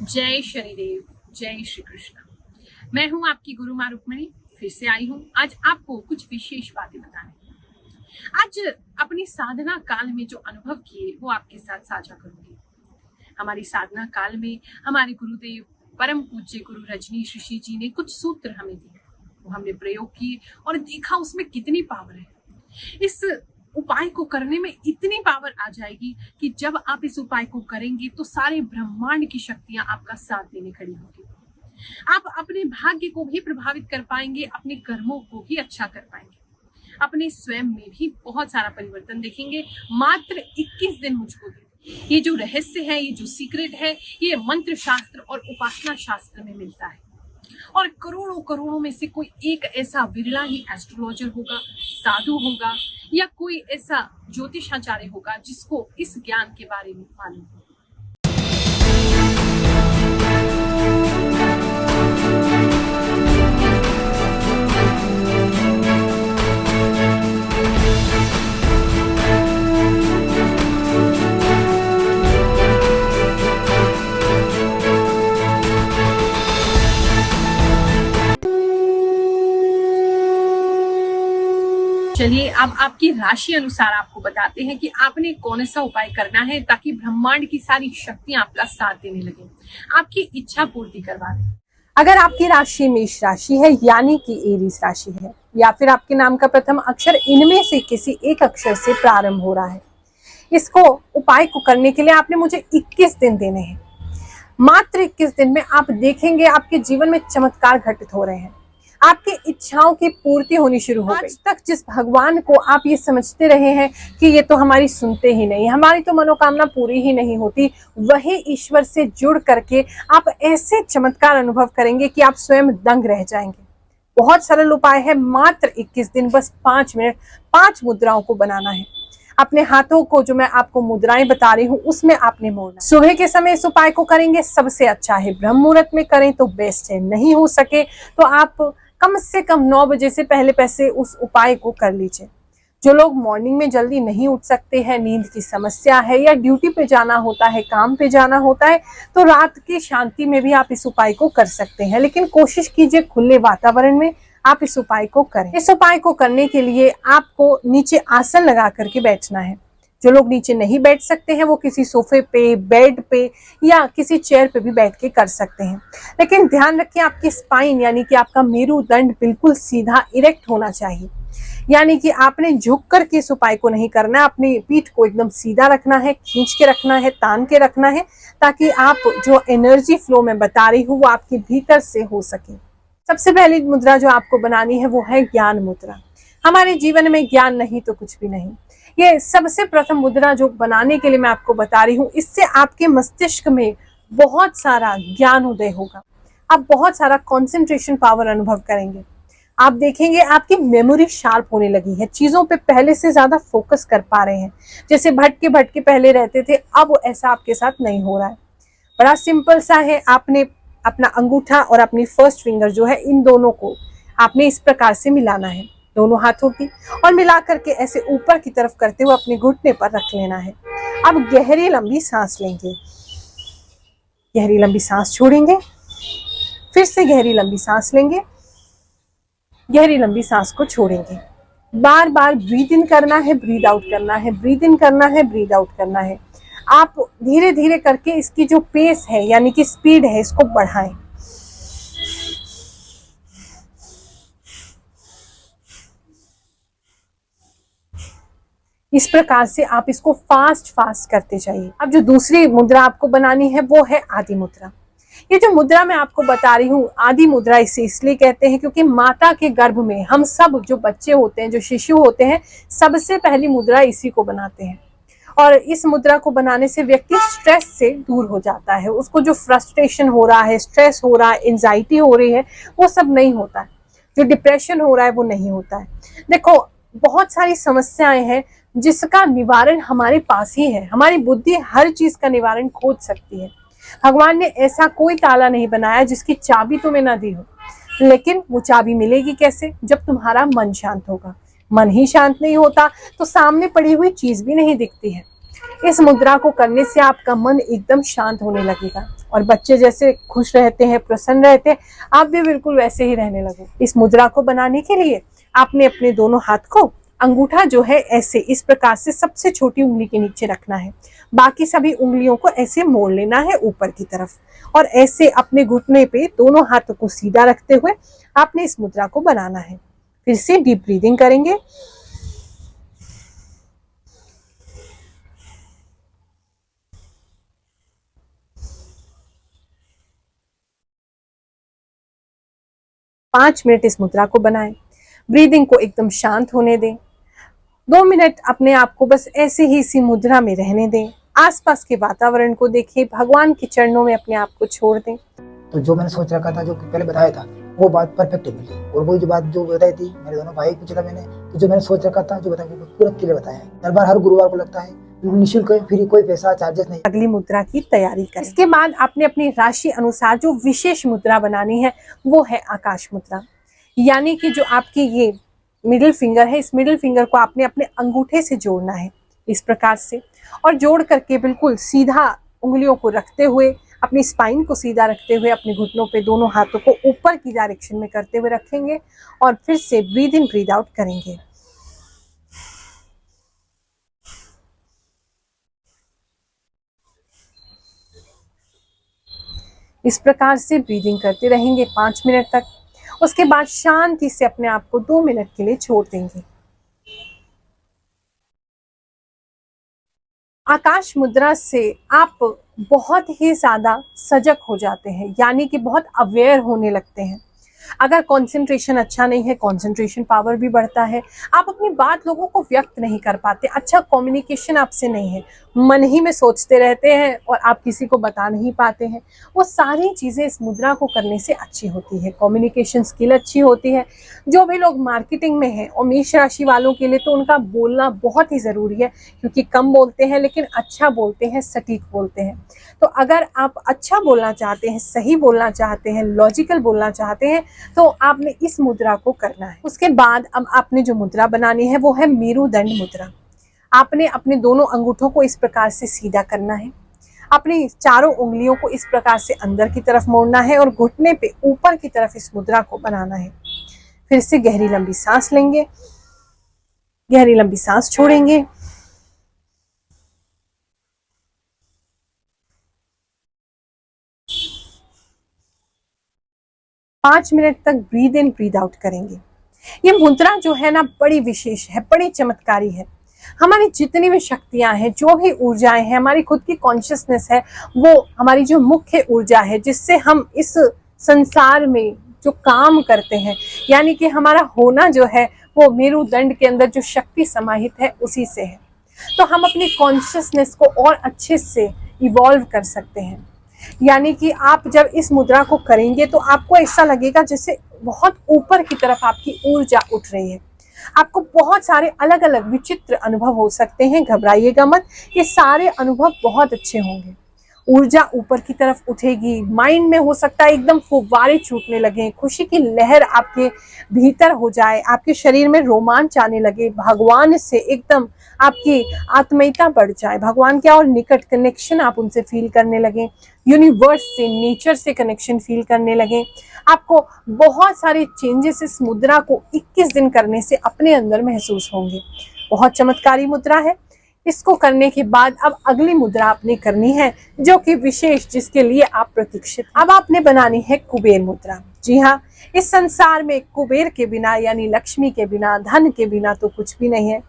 जय शनिदेव, जय श्री कृष्ण। मैं हूं आपकी गुरु माँ रुक्मिणी, फिर से आई हूं आज आपको कुछ विशेष बातें बताने। आज अपनी साधना काल में जो अनुभव किए वो आपके साथ साझा करूंगी। हमारी साधना काल में हमारे गुरुदेव परम पूज्य गुरु रजनीश ऋषि जी ने कुछ सूत्र हमें दिए, वो हमने प्रयोग किए और देखा उसमें कितनी पावर है। इस उपाय को करने में इतनी पावर आ जाएगी कि जब आप इस उपाय को करेंगे तो सारे ब्रह्मांड की शक्तियां आपका साथ देने खड़ी होगी। आप अपने भाग्य को भी प्रभावित कर पाएंगे, अपने कर्मों को भी अच्छा कर पाएंगे, अपने स्वयं में भी बहुत सारा परिवर्तन देखेंगे। मात्र 21 दिन मुझको दे। ये जो रहस्य है, ये जो सीक्रेट है, ये मंत्र शास्त्र और उपासना शास्त्र में मिलता है। और करोड़ों करोड़ों में से कोई एक ऐसा विरला ही एस्ट्रोलॉजर होगा, साधु होगा या कोई ऐसा ज्योतिषाचार्य होगा जिसको इस ज्ञान के बारे में मालूम हो। चलिए अब आपकी राशि अनुसार आपको बताते हैं कि आपने कौन सा उपाय करना है ताकि ब्रह्मांड की सारी शक्तियां आपका साथ देने लगे, आपकी इच्छा पूर्ति करवा दें। अगर आपकी राशि मेष राशि है यानी कि एरीज राशि है, या फिर आपके नाम का प्रथम अक्षर इनमें से किसी एक अक्षर से प्रारंभ हो रहा है, इसको उपाय को करने के लिए आपने मुझे 21 दिन देने हैं। मात्र 21 दिन में आप देखेंगे आपके जीवन में चमत्कार घटित हो रहे हैं, आपकी इच्छाओं की पूर्ति होनी शुरू हो गई। आज तक जिस भगवान को आप ये समझते रहे हैं कि ये तो हमारी सुनते ही नहीं, हमारी तो मनोकामना पूरी ही नहीं होती, वही ईश्वर से जुड़ करके आप ऐसे चमत्कार अनुभव करेंगे कि आप स्वयं दंग रह जाएंगे। बहुत सरल उपाय है, मात्र 21 दिन, बस 5 मिनट 5 मुद्राओं को बनाना है। अपने हाथों को जो मैं आपको मुद्राएं बता रही हूँ उसमें आपने मोड़ना। सुबह के समय इस उपाय को करेंगे, सबसे अच्छा है। ब्रह्म मुहूर्त में करें तो बेस्ट है, नहीं हो सके तो आप कम से कम 9 बजे से पहले पैसे उस उपाय को कर लीजिए। जो लोग मॉर्निंग में जल्दी नहीं उठ सकते हैं, नींद की समस्या है या ड्यूटी पे जाना होता है, काम पे जाना होता है, तो रात की शांति में भी आप इस उपाय को कर सकते हैं। लेकिन कोशिश कीजिए खुले वातावरण में आप इस उपाय को करें। इस उपाय को करने के लिए आपको नीचे आसन लगा करके बैठना है। जो लोग नीचे नहीं बैठ सकते हैं वो किसी सोफे पे, बेड पे या किसी चेयर पे भी बैठ के कर सकते हैं। लेकिन ध्यान रखें आपकी स्पाइन यानी कि आपका मेरुदंड बिल्कुल सीधा इरेक्ट होना चाहिए, यानी कि आपने झुक करके इस उपाय को नहीं करना है। अपनी पीठ को एकदम सीधा रखना है, खींच के रखना है, तान के रखना है, ताकि आप जो एनर्जी फ्लो में बता रही हूँ वो आपके भीतर से हो सके। सबसे पहली मुद्रा जो आपको बनानी है वो है ज्ञान मुद्रा। हमारे जीवन में ज्ञान नहीं तो कुछ भी नहीं। ये सबसे प्रथम मुद्रा जो बनाने के लिए मैं आपको बता रही हूँ, इससे आपके मस्तिष्क में बहुत सारा ज्ञान उदय होगा, आप बहुत सारा कंसंट्रेशन पावर अनुभव करेंगे। आप देखेंगे आपकी मेमोरी शार्प होने लगी है, चीजों पे पहले से ज्यादा फोकस कर पा रहे हैं। जैसे भटके भटके पहले रहते थे, अब ऐसा आपके साथ नहीं हो रहा है। बड़ा सिंपल सा है, आपने अपना अंगूठा और अपनी फर्स्ट फिंगर जो है, इन दोनों को आपने इस प्रकार से मिलाना है, दोनों हाथों की, और मिला करके ऐसे ऊपर की तरफ करते हुए अपने घुटने पर रख लेना है। अब गहरी लंबी सांस लेंगे, गहरी लंबी सांस छोड़ेंगे, फिर से गहरी लंबी सांस लेंगे, गहरी लंबी सांस को छोड़ेंगे। बार बार ब्रीद इन करना है, ब्रीद आउट करना है, ब्रीद इन करना है, ब्रीद आउट करना है। आप धीरे धीरे करके इसकी जो पेस है यानी कि स्पीड है इसको बढ़ाएं। इस प्रकार से आप इसको फास्ट फास्ट करते जाइए। अब जो दूसरी मुद्रा आपको बनानी है वो है आदि मुद्रा। ये जो मुद्रा मैं आपको बता रही हूँ, आदि मुद्रा इसे इसलिए कहते हैं क्योंकि माता के गर्भ में हम सब जो बच्चे होते हैं, जो शिशु होते हैं, सबसे पहली मुद्रा इसी को बनाते हैं। और इस मुद्रा को बनाने से व्यक्ति स्ट्रेस से दूर हो जाता है। उसको जो फ्रस्ट्रेशन हो रहा है, स्ट्रेस हो रहा है, एंजाइटी हो रही है, वो सब नहीं होता है। जो डिप्रेशन हो रहा है वो नहीं होता है। देखो, बहुत सारी समस्याएं हैं जिसका निवारण हमारे पास ही है। हमारी बुद्धि हर चीज का निवारण खोज सकती है। भगवान ने ऐसा कोई ताला नहीं बनाया जिसकी चाबी तुम्हें ना दी हो, लेकिन वो चाबी मिलेगी कैसे? जब तुम्हारा मन शांत होगा। मन ही शांत नहीं होता तो सामने पड़ी हुई चीज भी नहीं दिखती है। इस मुद्रा को करने से आपका मन एकदम शांत होने लगेगा और बच्चे जैसे खुश रहते हैं, प्रसन्न रहते हैं, आप भी बिल्कुल वैसे ही रहने लगो। इस मुद्रा को बनाने के लिए आपने अपने दोनों हाथ को, अंगूठा जो है ऐसे इस प्रकार से सबसे छोटी उंगली के नीचे रखना है, बाकी सभी उंगलियों को ऐसे मोड़ लेना है ऊपर की तरफ और ऐसे अपने घुटने पे दोनों हाथों को सीधा रखते हुए आपने इस मुद्रा को बनाना है। फिर से डीप ब्रीदिंग करेंगे। पांच मिनट इस मुद्रा को बनाएं। ब्रीदिंग को एकदम शांत होने दें। 2 मिनट अपने आप को बस ऐसे ही इसी मुद्रा में रहने दें। आसपास के वातावरण को देखें, भगवान के चरणों में अपने आप को छोड़ दें। तो जो मैंने सोच रखा था, जो पहले बताया था, वो बात परफेक्ट मिली। और वही जो बात जो बताई थी, मेरे दोनों भाई पूछा था मैंने, तो जो मैंने सोच रखा था, जो बताया वो पूरा क्लियर बताया है। हर बार हर गुरुवार को लगता है, निःशुल्क है, फ्री, कोई पैसा चार्जेस नहीं। अगली मुद्रा की तैयारी करें। इसके बाद आपने अपनी राशि अनुसार जो विशेष मुद्रा बनानी है वो है आकाश मुद्रा, यानी कि जो आपकी ये मिडिल फिंगर है, इस मिडिल फिंगर को आपने अपने अंगूठे से जोड़ना है इस प्रकार से, और जोड़ करके बिल्कुल सीधा उंगलियों को रखते हुए, अपनी स्पाइन को सीधा रखते हुए अपने घुटनों पे दोनों हाथों को ऊपर की डायरेक्शन में करते हुए रखेंगे और फिर से ब्रीद इन ब्रीद आउट करेंगे। इस प्रकार से ब्रीदिंग करते रहेंगे 5 मिनट तक। उसके बाद शांति से अपने आप को 2 मिनट के लिए छोड़ देंगे। आकाश मुद्रा से आप बहुत ही ज्यादा सजग हो जाते हैं, यानी कि बहुत अवेयर होने लगते हैं। अगर कंसंट्रेशन अच्छा नहीं है, कंसंट्रेशन पावर भी बढ़ता है। आप अपनी बात लोगों को व्यक्त नहीं कर पाते, अच्छा कम्युनिकेशन आपसे नहीं है, मन ही में सोचते रहते हैं और आप किसी को बता नहीं पाते हैं। वो सारी चीज़ें इस मुद्रा को करने से अच्छी होती है। कम्युनिकेशन स्किल अच्छी होती है। जो भी लोग मार्केटिंग में हैं, और मेष राशि वालों के लिए तो उनका बोलना बहुत ही ज़रूरी है, क्योंकि कम बोलते हैं लेकिन अच्छा बोलते हैं, सटीक बोलते हैं। तो अगर आप अच्छा बोलना चाहते हैं, सही बोलना चाहते हैं, लॉजिकल बोलना चाहते हैं, तो आपने इस मुद्रा को करना है। उसके बाद अब आपने जो मुद्रा बनानी है वो है मेरुदंड मुद्रा। आपने अपने दोनों अंगूठों को इस प्रकार से सीधा करना है, अपनी चारों उंगलियों को इस प्रकार से अंदर की तरफ मोड़ना है और घुटने पे ऊपर की तरफ इस मुद्रा को बनाना है। फिर से गहरी लंबी सांस लेंगे, गहरी लंबी सांस छोड़ेंगे। पांच मिनट तक ब्रीद इन ब्रीद आउट करेंगे। ये मुद्रा जो है ना, बड़ी विशेष है, बड़ी चमत्कारी है। हमारी जितनी भी शक्तियां हैं, जो भी ऊर्जाएं हैं, हमारी खुद की कॉन्शियसनेस है, वो हमारी जो मुख्य ऊर्जा है जिससे हम इस संसार में जो काम करते हैं, यानी कि हमारा होना जो है वो मेरुदंड के अंदर जो शक्ति समाहित है उसी से है। तो हम अपनी कॉन्शियसनेस को और अच्छे से इवॉल्व कर सकते हैं। यानी कि आप जब इस मुद्रा को करेंगे तो आपको ऐसा लगेगा जैसे बहुत ऊपर की तरफ आपकी ऊर्जा उठ रही है। आपको बहुत सारे अलग अलग विचित्र अनुभव हो सकते हैं, घबराइएगा मत, ये सारे अनुभव बहुत अच्छे होंगे। ऊर्जा ऊपर की तरफ उठेगी, माइंड में हो सकता है एकदम फुव्वारे छूटने लगे, खुशी की लहर आपके भीतर हो जाए, आपके शरीर में रोमांच आने लगे, भगवान से एकदम आपकी आत्मीयता बढ़ जाए, भगवान के और निकट कनेक्शन आप उनसे फील करने लगे, यूनिवर्स से, नेचर से कनेक्शन फील करने लगे। आपको बहुत सारे चेंजेस इस मुद्रा को 21 दिन करने से अपने अंदर महसूस होंगे। बहुत चमत्कारी मुद्रा है। इसको करने के बाद अब अगली मुद्रा आपने करनी है, जो कि विशेष, जिसके लिए आप प्रतीक्षित। अब आपने बनानी है कुबेर मुद्रा। जी हाँ, इस संसार में कुबेर के बिना, यानी लक्ष्मी के बिना, धन के बिना तो कुछ भी नहीं है।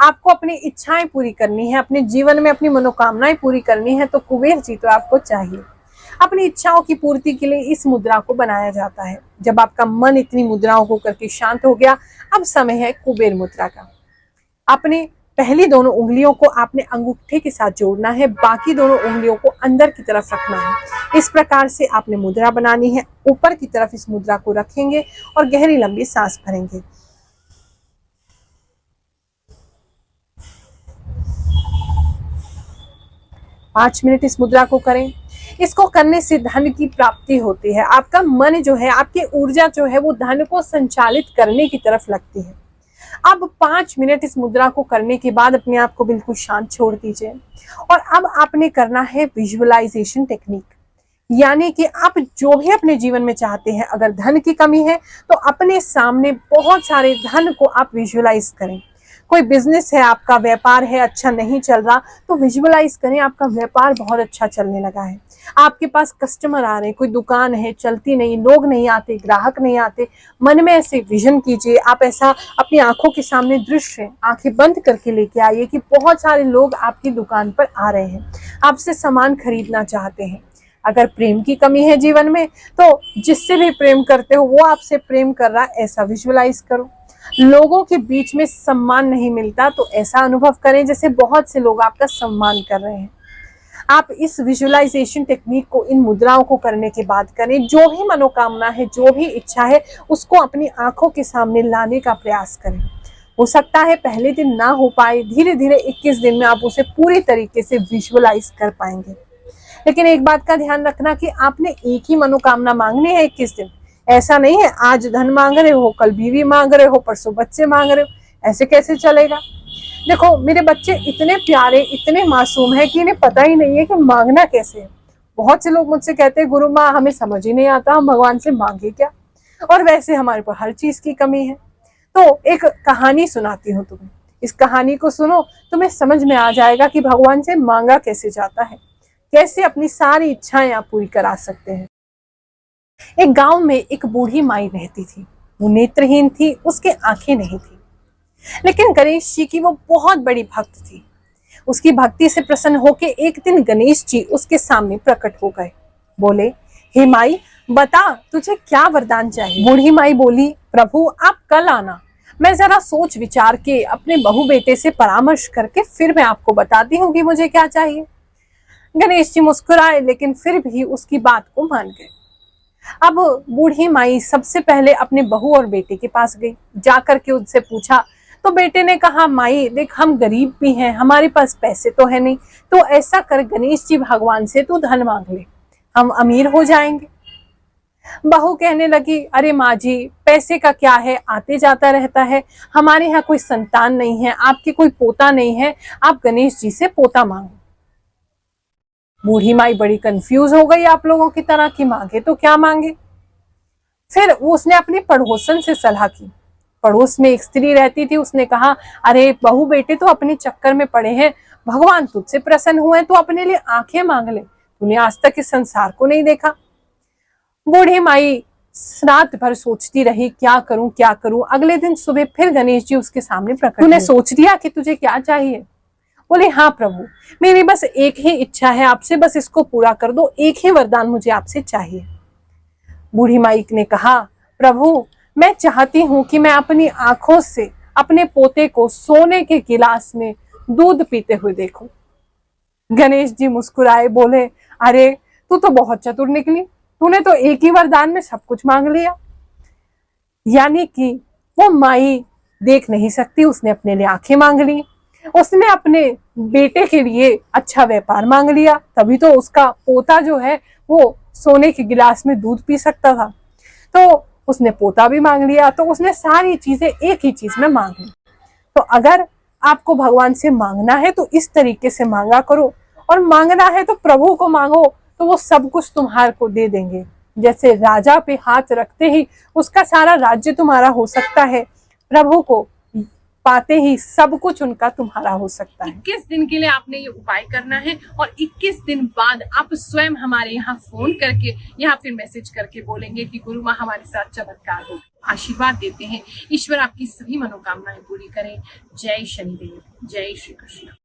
आपको अपनी इच्छाएं पूरी करनी है, अपने जीवन में अपनी मनोकामनाएं पूरी करनी है, तो कुबेर जी तो आपको चाहिए। अपनी इच्छाओं की पूर्ति के लिए इस मुद्रा को बनाया जाता है। जब आपका मन इतनी मुद्राओं को करके शांत हो गया, अब समय है कुबेर मुद्रा का। अपने पहली दोनों उंगलियों को आपने अंगूठे के साथ जोड़ना है, बाकी दोनों उंगलियों को अंदर की तरफ रखना है। इस प्रकार से आपने मुद्रा बनानी है। ऊपर की तरफ इस मुद्रा को रखेंगे और गहरी लंबी सांस भरेंगे। पांच मिनट इस मुद्रा को करें। इसको करने से धन की प्राप्ति होती है। आपका मन जो है, आपकी ऊर्जा जो है, वो धन को संचालित करने की तरफ लगती है। अब 5 मिनट इस मुद्रा को करने के बाद अपने आप को बिल्कुल शांत छोड़ दीजिए। और अब आपने करना है विजुअलाइजेशन टेक्निक, यानी कि आप जो भी अपने जीवन में चाहते हैं, अगर धन की कमी है तो अपने सामने बहुत सारे धन को आप विजुअलाइज करें। कोई बिजनेस है, आपका व्यापार है, अच्छा नहीं चल रहा, तो विजुअलाइज करें आपका व्यापार बहुत अच्छा चलने लगा है, आपके पास कस्टमर आ रहे हैं, कोई दुकान है चलती नहीं, लोग नहीं आते, ग्राहक नहीं आते, मन में ऐसे विजन कीजिए, आप ऐसा अपनी आंखों के सामने दृश्य आंखें बंद करके लेके आइए कि बहुत सारे लोग आपकी दुकान पर आ रहे हैं, आपसे सामान खरीदना चाहते हैं। अगर प्रेम की कमी है जीवन में, तो जिससे भी प्रेम करते हो वो आपसे प्रेम कर रहा है, ऐसा विजुअलाइज करो। लोगों के बीच में सम्मान नहीं मिलता, तो ऐसा अनुभव करें जैसे बहुत से लोग आपका सम्मान कर रहे हैं। आप इस विजुअलाइजेशन टेक्निक को, इन मुद्राओं को करने के बाद करें। जो भी मनोकामना है, जो भी इच्छा है, उसको अपनी आंखों के सामने लाने का प्रयास करें। हो सकता है पहले दिन ना हो पाए, धीरे धीरे 21 दिन में आप उसे पूरी तरीके से विजुअलाइज कर पाएंगे। लेकिन एक बात का ध्यान रखना कि आपने एक ही मनोकामना मांगनी है 21 दिन। ऐसा नहीं है आज धन मांग रहे हो, कल बीवी मांग रहे हो, परसों बच्चे मांग रहे हो, ऐसे कैसे चलेगा। देखो मेरे बच्चे इतने प्यारे, इतने मासूम है कि इन्हें पता ही नहीं है कि मांगना कैसे है। बहुत से लोग मुझसे कहते हैं गुरु माँ हमें समझ ही नहीं आता, हम भगवान से मांगे क्या, और वैसे हमारे पर हर चीज की कमी है। तो एक कहानी सुनाती हूँ तुम्हें, इस कहानी को सुनो, तुम्हें समझ में आ जाएगा कि भगवान से मांगा कैसे जाता है, कैसे अपनी सारी इच्छाएं आप पूरी करा सकते हैं। एक गांव में एक बूढ़ी माई रहती थी। वो नेत्रहीन थी, उसके आंखें नहीं थी, लेकिन गणेश जी की वो बहुत बड़ी भक्त थी। उसकी भक्ति से प्रसन्न होकर एक दिन गणेश जी उसके सामने प्रकट हो गए। बोले, हे माई बता तुझे क्या वरदान चाहिए। बूढ़ी माई बोली, प्रभु आप कल आना, मैं जरा सोच विचार के अपने बहू बेटे से परामर्श करके फिर मैं आपको बताती हूँ कि मुझे क्या चाहिए। गणेश जी मुस्कुराए, लेकिन फिर भी उसकी बात को मान गए। अब बूढ़ी माई सबसे पहले अपने बहू और बेटे के पास गई। जाकर के उनसे पूछा, तो बेटे ने कहा, माई देख हम गरीब भी हैं, हमारे पास पैसे तो है नहीं, तो ऐसा कर गणेश जी भगवान से तू धन मांग ले, हम अमीर हो जाएंगे। बहू कहने लगी, अरे माँ जी पैसे का क्या है, आते जाता रहता है, हमारे यहाँ कोई संतान नहीं है, आपके कोई पोता नहीं है, आप गणेश जी से पोता मांगो। बूढ़ी माई बड़ी कंफ्यूज हो गई आप लोगों की तरह कि मांगे तो क्या मांगे। फिर उसने अपनी पड़ोसन से सलाह की। पड़ोस में एक स्त्री रहती थी, उसने कहा, अरे बहू बेटे तो अपने चक्कर में पड़े हैं, भगवान तुझसे प्रसन्न हुए तो अपने लिए आंखें मांग ले, तूने आज तक इस संसार को नहीं देखा। बूढ़ी माई रात भर सोचती रही, क्या करूं क्या करूं। अगले दिन सुबह फिर गणेश जी उसके सामने प्रकट हुए। तूने सोच लिया कि तुझे क्या चाहिए। बोले, हाँ प्रभु मेरी बस एक ही इच्छा है आपसे, बस इसको पूरा कर दो, एक ही वरदान मुझे आपसे चाहिए। बूढ़ी माई ने कहा, प्रभु मैं चाहती हूँ कि मैं अपनी आंखों से अपने पोते को सोने के गिलास में दूध पीते हुए देखूं। गणेश जी मुस्कुराए, बोले, अरे तू तो बहुत चतुर निकली, तूने तो एक ही वरदान में सब कुछ मांग लिया। यानी कि वो माई देख नहीं सकती, उसने अपने लिए आंखें मांग ली, उसने अपने बेटे के लिए अच्छा व्यापार मांग लिया, तभी तो उसका पोता जो है वो सोने के गिलास में दूध पी सकता था, तो उसने पोता भी मांग लिया। तो उसने सारी चीजें एक ही चीज में मांग ली। तो अगर आपको भगवान से मांगना है तो इस तरीके से मांगा करो, और मांगना है तो प्रभु को मांगो, तो वो सब कुछ तुम्हारे को दे देंगे। जैसे राजा पे हाथ रखते ही उसका सारा राज्य तुम्हारा हो सकता है, प्रभु को पाते ही सब कुछ उनका तुम्हारा हो सकता है। 21 दिन के लिए आपने ये उपाय करना है, और 21 दिन बाद आप स्वयं हमारे यहाँ फोन करके या फिर मैसेज करके बोलेंगे कि गुरु माँ हमारे साथ चमत्कार हो। आशीर्वाद देते हैं, ईश्वर आपकी सभी मनोकामनाएं पूरी करें। जय शनिदेव, जय श्री कृष्ण।